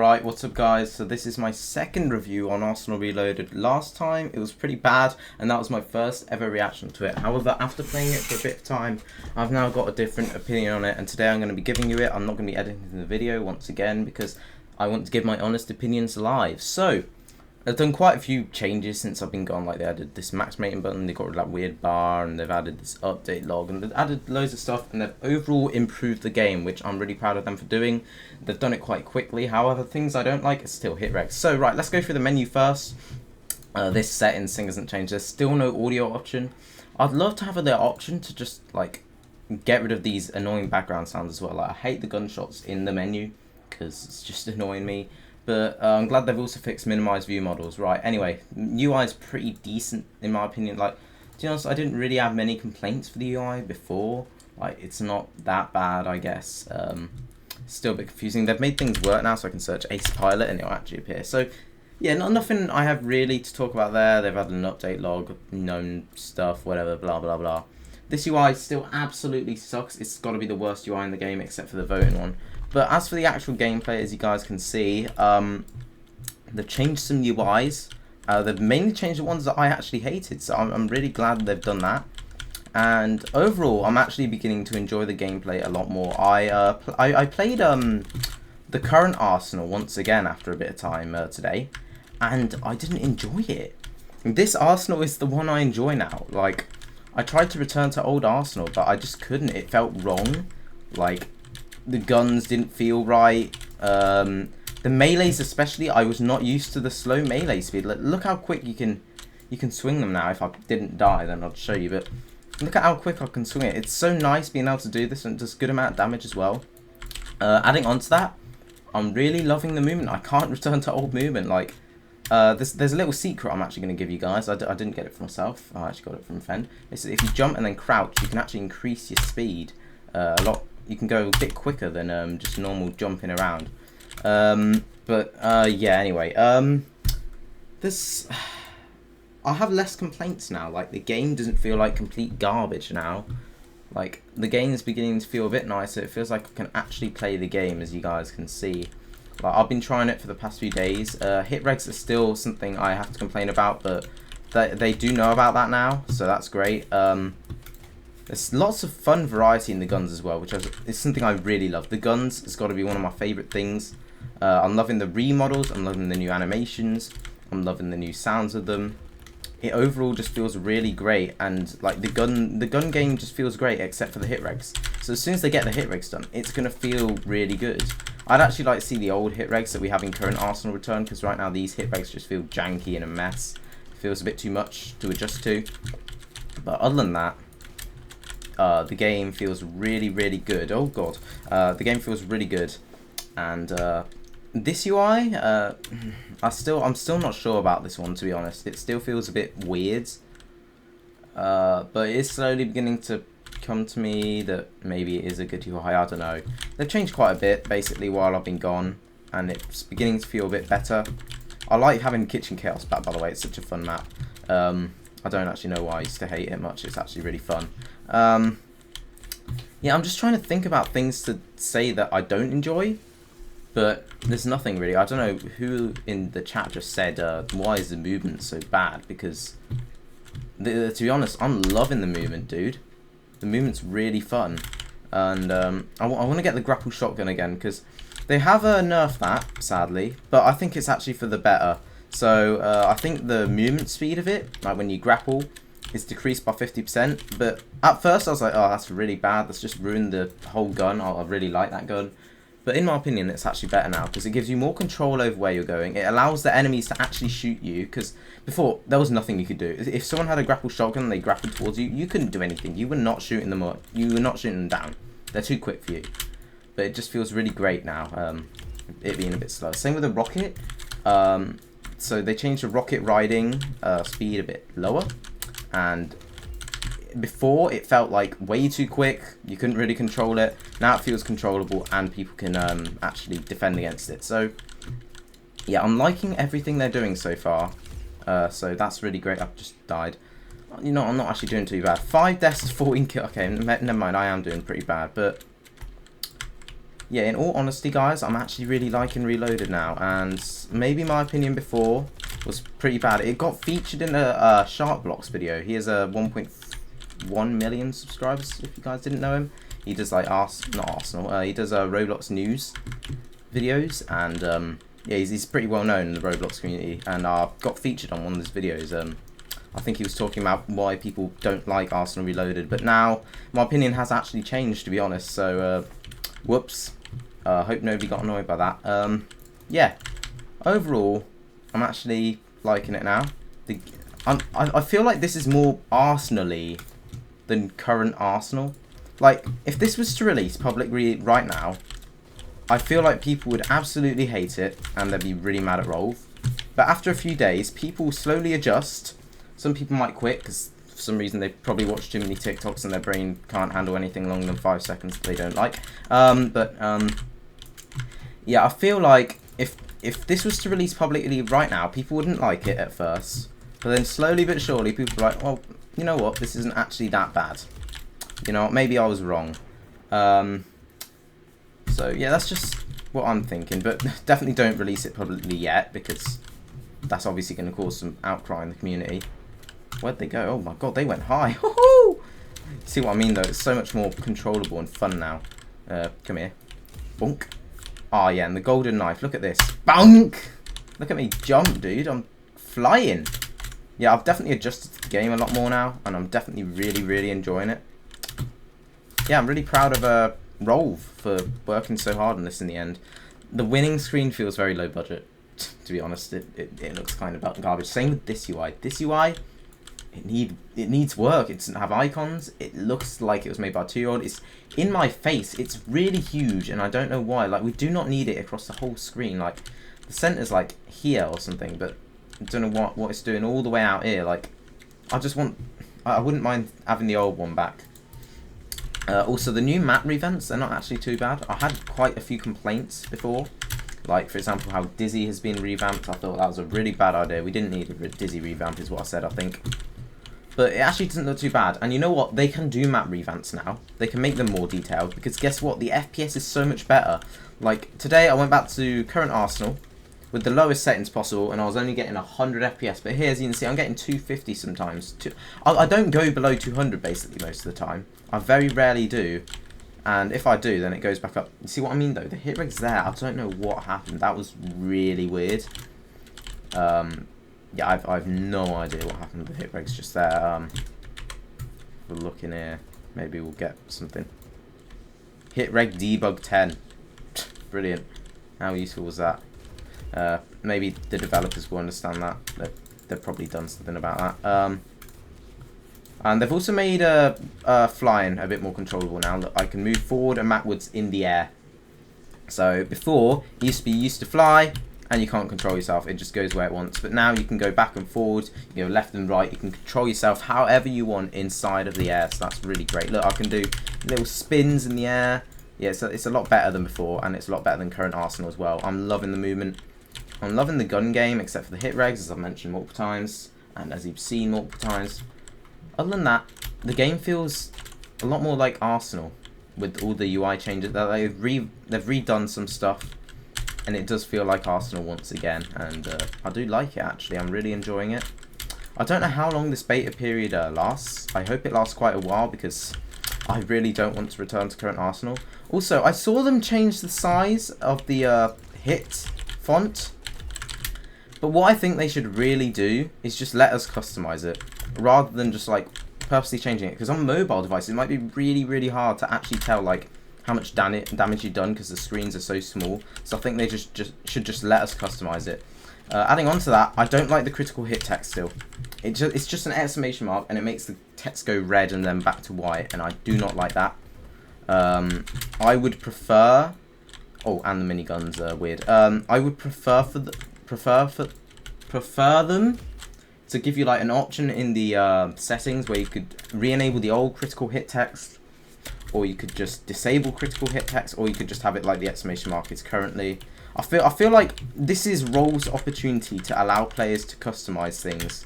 Right, what's up guys? So this is my second review on Arsenal Reloaded. Last time it was pretty bad and that was my first ever reaction to it. However, after playing it for a bit of time, I've now got a different opinion on it, and today I'm going to be giving you it. I'm not going to be editing the video once again because I want to give my honest opinions live. So, I've done quite a few changes since I've been gone. Like, they added this max rating button, they got rid of that weird bar, and they've added this update log, and they've added loads of stuff, and they've overall improved the game, which I'm really proud of them for doing. They've done it quite quickly. However, things I don't like is still hit regs. So, right, let's go through the menu first. This settings thing hasn't changed. There's still no audio option. I'd love to have the option to just, like, get rid of these annoying background sounds as well. Like, I hate the gunshots in the menu, because it's just annoying me. But I'm glad they've also fixed minimize view models. Right, anyway, UI is pretty decent in my opinion. Like, to be honest, I didn't really have many complaints for the UI before. Like, it's not that bad, I guess. Still a bit confusing. They've made things work now, so I can search Ace Pilot and it'll actually appear. So, yeah, nothing I have really to talk about there. They've added an update log, known stuff, whatever, blah, blah, blah. This UI still absolutely sucks. It's got to be the worst UI in the game, except for the voting one. But as for the actual gameplay, as you guys can see, they've changed some UIs. They've mainly changed the ones that I actually hated, so I'm really glad they've done that. And overall, I'm actually beginning to enjoy the gameplay a lot more. I played the current Arsenal once again after a bit of time today, and I didn't enjoy it. This Arsenal is the one I enjoy now. Like, I tried to return to old Arsenal, but I just couldn't. It felt wrong. Like, the guns didn't feel right. The melees especially, I was not used to the slow melee speed. Look how quick you can swing them now. If I didn't die, then I'd show you. But look at how quick I can swing it. It's so nice being able to do this, and it does a good amount of damage as well. Adding on to that, I'm really loving the movement. I can't return to old movement. Like, there's a little secret I'm actually going to give you guys. I didn't get it for myself. I actually got it from a friend. It's if you jump and then crouch, you can actually increase your speed a lot. You can go a bit quicker than just normal jumping around. Yeah, anyway. I have less complaints now. Like, the game doesn't feel like complete garbage now. Like, the game is beginning to feel a bit nicer. It feels like I can actually play the game, as you guys can see. Like, I've been trying it for the past few days. Hit regs are still something I have to complain about, but they do know about that now, so that's great. There's lots of fun variety in the guns as well, which is something I really love. The guns has got to be one of my favourite things. I'm loving the remodels, I'm loving the new animations, I'm loving the new sounds of them. It overall just feels really great, and like the gun game just feels great except for the hit regs. So as soon as they get the hit regs done, it's going to feel really good. I'd actually like to see the old hit regs that we have in current Arsenal return, because right now these hit regs just feel janky and a mess. It feels a bit too much to adjust to. But other than that, the game feels really, really good. Oh god, the game feels really good, and this UI, I'm still not sure about this one, to be honest. It still feels a bit weird, but it is slowly beginning to come to me that maybe it is a good UI. I don't know. They've changed quite a bit basically while I've been gone, and it's beginning to feel a bit better. I like having Kitchen Chaos back, by the way. It's such a fun map. I don't actually know why I used to hate it much. It's actually really fun. Yeah, I'm just trying to think about things to say that I don't enjoy, but there's nothing really. I don't know who in the chat just said, why is the movement so bad? Because, to be honest, I'm loving the movement, dude. The movement's really fun. And I want to get the grapple shotgun again, because they have nerfed that, sadly, but I think it's actually for the better. So, I think the movement speed of it, like when you grapple, is decreased by 50%, but at first I was like, oh, that's really bad, that's just ruined the whole gun. I really like that gun, but in my opinion it's actually better now, because it gives you more control over where you're going. It allows the enemies to actually shoot you, because before there was nothing you could do. If someone had a grapple shotgun and they grappled towards you, you couldn't do anything. You were not shooting them up, you were not shooting them down. They're too quick for you. But it just feels really great now, it being a bit slow. Same with the rocket. So they changed the rocket riding speed a bit lower. And before it felt like way too quick, you couldn't really control it. Now it feels controllable and people can actually defend against it. So yeah, I'm liking everything they're doing so far. So that's really great. I've just died. You know, I'm not actually doing too bad. 5 deaths, 14 kills. Okay, never mind, I am doing pretty bad. But yeah, in all honesty, guys, I'm actually really liking Reloaded now, and maybe my opinion before was pretty bad. It got featured in a Sharkblocks video. He has a 1.1 million subscribers, if you guys didn't know him. He does like not Arsenal, he does Roblox news videos, and yeah, he's pretty well known in the Roblox community, and got featured on one of his videos. I think he was talking about why people don't like Arsenal Reloaded, but now my opinion has actually changed, to be honest, so whoops. Hope nobody got annoyed by that. Yeah, overall, I'm actually liking it now. I feel like this is more Arsenal-y than current Arsenal. Like, if this was to release publicly right now, I feel like people would absolutely hate it, and they'd be really mad at Rolf. But after a few days, people slowly adjust. Some people might quit, because for some reason they probably watch too many TikToks and their brain can't handle anything longer than 5 seconds that they don't like. Yeah, I feel like if this was to release publicly right now, people wouldn't like it at first. But then slowly but surely, people are like, well, you know what, this isn't actually that bad. You know, maybe I was wrong. So yeah, that's just what I'm thinking. But definitely don't release it publicly yet, because that's obviously going to cause some outcry in the community. Where'd they go? Oh my god, they went high. See what I mean though? It's so much more controllable and fun now. Come here. Bonk. Oh yeah, and the golden knife. Look at this. Bonk! Look at me jump, dude. I'm flying. Yeah, I've definitely adjusted to the game a lot more now, and I'm definitely really, really enjoying it. Yeah, I'm really proud of Rolf for working so hard on this in the end. The winning screen feels very low budget, to be honest. It looks kind of garbage. Same with this UI. This UI, it needs work. It doesn't have icons. It looks like it was made by a 2-year-old. It's in my face. It's really huge, and I don't know why. Like, we do not need it across the whole screen. Like, the center's like here or something, but I don't know what it's doing all the way out here. Like, I wouldn't mind having the old one back. Also, the new map revamps, they're not actually too bad. I had quite a few complaints before. Like, for example, how Dizzy has been revamped. I thought that was a really bad idea. We didn't need a Dizzy revamp, is what I said, I think. But it actually doesn't look too bad. And you know what? They can do map revamps now. They can make them more detailed. Because guess what? The FPS is so much better. Like, today I went back to current Arsenal with the lowest settings possible, and I was only getting 100 FPS. But here, as you can see, I'm getting 250 sometimes. I don't go below 200 basically most of the time. I very rarely do. And if I do, then it goes back up. You see what I mean, though? The hit rig's there. I don't know what happened. That was really weird. Yeah, I've no idea what happened. The hit rig's just there. We'll look in here. Maybe we'll get something. Hit reg debug 10. Brilliant. How useful was that? Maybe the developers will understand that. They've probably done something about that. And they've also made flying a bit more controllable now. That I can move forward and backwards in the air. So before, it used to fly, and you can't control yourself. It just goes where it wants. But now you can go back and forward, you go left and right. You can control yourself however you want inside of the air. So that's really great. Look, I can do little spins in the air. Yeah, it's a lot better than before, and it's a lot better than current Arsenal as well. I'm loving the movement. I'm loving the gun game, except for the hit regs, as I've mentioned multiple times, and as you've seen multiple times. Other than that, the game feels a lot more like Arsenal with all the UI changes. They've redone some stuff, and it does feel like Arsenal once again. And I do like it, actually. I'm really enjoying it. I don't know how long this beta period lasts. I hope it lasts quite a while, because I really don't want to return to current Arsenal. Also, I saw them change the size of the hit font. But what I think they should really do is just let us customize it, rather than just like purposely changing it. Because on mobile devices, it might be really, really hard to actually tell like how much damage you've done, because the screens are so small. So I think they should just let us customize it. Adding on to that, I don't like the critical hit text still. It's just an exclamation mark, and it makes the text go red and then back to white, and I do not like that. I would prefer. Oh, and the miniguns are weird. I would prefer them to give you like an option in the settings where you could re-enable the old critical hit text, or you could just disable critical hit text, or you could just have it like the exclamation mark is currently. I feel like this is Roll's opportunity to allow players to customize things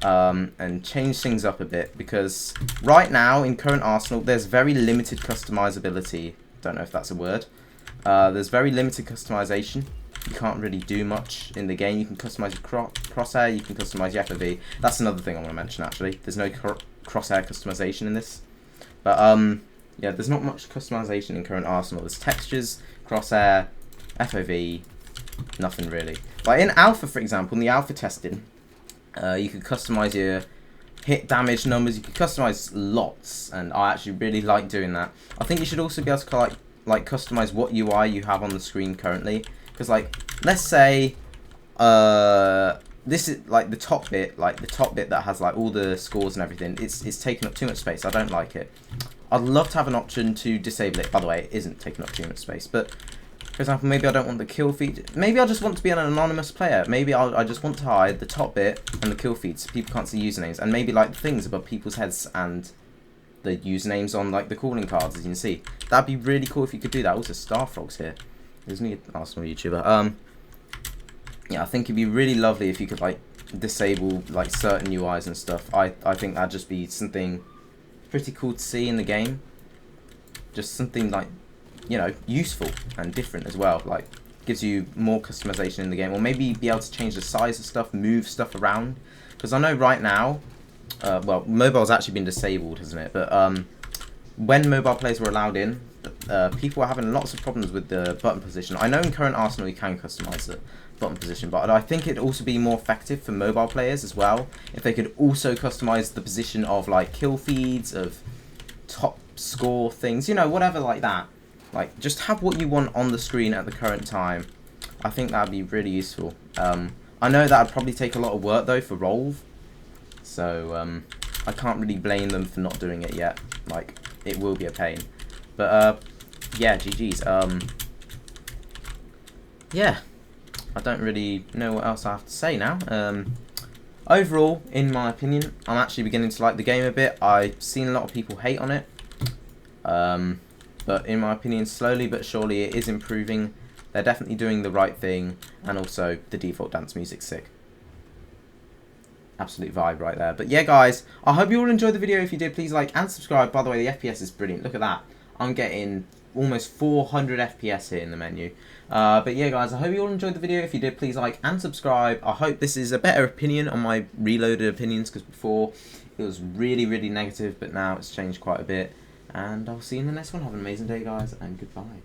and change things up a bit, because right now in current Arsenal there's very limited customizability. Don't know if that's a word. There's very limited customization. You can't really do much in the game. You can customize your crosshair, you can customize your FOV. That's another thing I want to mention actually. There's no crosshair customization in this. But yeah, there's not much customization in current Arsenal. There's textures, crosshair, FOV, nothing really. Like in alpha, for example, in the alpha testing, you could customize your hit damage numbers. You could customize lots, and I actually really like doing that. I think you should also be able to like customize what UI you have on the screen currently. Because like, let's say, this is like the top bit that has like all the scores and everything. It's taking up too much space. I don't like it. I'd love to have an option to disable it. By the way, it isn't taking up too much space, but. For example, maybe I don't want the kill feed. Maybe I just want to be an anonymous player. Maybe I just want to hide the top bit and the kill feed so people can't see usernames. And maybe like things above people's heads and the usernames on like the calling cards, as you can see. That'd be really cool if you could do that. Also, Starfrog's here. There's me, Arsenal YouTuber. Yeah, I think it'd be really lovely if you could like disable like certain UIs and stuff. I think that'd just be something pretty cool to see in the game. Just something like, you know, useful and different as well. Like, gives you more customization in the game, or maybe be able to change the size of stuff, move stuff around. Because I know right now, well, mobile's actually been disabled, hasn't it? But when mobile players were allowed in, people were having lots of problems with the button position. I know in current Arsenal you can customize the button position, but I think it'd also be more effective for mobile players as well if they could also customize the position of like kill feeds, of top score things, you know, whatever like that. Like, just have what you want on the screen at the current time. I think that would be really useful. I know that would probably take a lot of work, though, for Rolv. So, I can't really blame them for not doing it yet. Like, it will be a pain. But, yeah, GG's. Yeah, I don't really know what else I have to say now. Overall, in my opinion, I'm actually beginning to like the game a bit. I've seen a lot of people hate on it. But in my opinion, slowly but surely it is improving. They're definitely doing the right thing. And also, the default dance music's sick. Absolute vibe right there. But yeah, guys, I hope you all enjoyed the video. If you did, please like and subscribe. By the way, the FPS is brilliant. Look at that. I'm getting almost 400 FPS here in the menu. But yeah, guys, I hope you all enjoyed the video. If you did, please like and subscribe. I hope this is a better opinion on my reloaded opinions, because before it was really, really negative, but now it's changed quite a bit. And I'll see you in the next one. Have an amazing day, guys, and goodbye.